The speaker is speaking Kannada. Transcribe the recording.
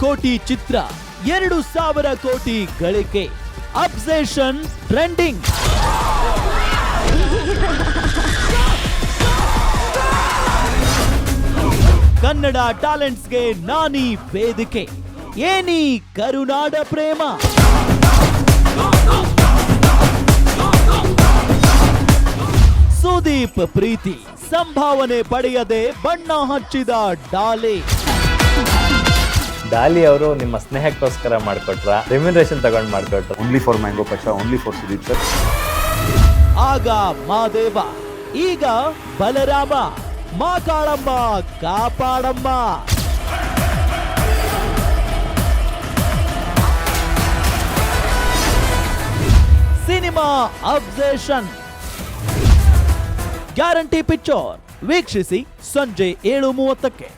ಕೋಟಿ ಚಿತ್ರ 2,000 ಕೋಟಿ ಗಳಿಕೆ. Obsession trending. ಕನ್ನಡ ಟ್ಯಾಲೆಂಟ್ಸ್ಗೆ ನಾನಿ ವೇದಿಕೆ. ಏನಿ ಕರುನಾಡ ಪ್ರೇಮ. ಸುದೀಪ್ ಪ್ರೀತಿ ಸಂಭಾವನೆ ಪಡೆಯದೆ ಬಣ್ಣ ಹಚ್ಚಿದ ಡಾಲಿ. ಡಾಲಿ ಅವರು ನಿಮ್ಮ ಸ್ನೇಹಕ್ಕೋಸ್ಕರ ಮಾಡ್ಕೊಟ್ರ, ರೆಮ್ಯುನರೇಷನ್ ತಗೊಂಡು ಮಾಡ್ಕೊಟ್ರ? ಓನ್ಲಿ ಫಾರ್ ಮ್ಯಾಂಗೋ ಪಚ, ಓನ್ಲಿ ಫಾರ್ ಸುದೀಪ್ ಸರ್. ಆಗ ಮಾದೇವ, ಈಗ ಬಲರಾಮ. ಮಾ ಕಾಳಮ್ಮ ಕಾಪಾಡಮ್ಮ. ಸಿನಿಮಾ ಅಬ್ಸೆಷನ್ ಗ್ಯಾರಂಟಿ ಪಿಕ್ಚರ್ ವೀಕ್ಷಿಸಿ ಸಂಜೆ 7:30ಕ್ಕೆ.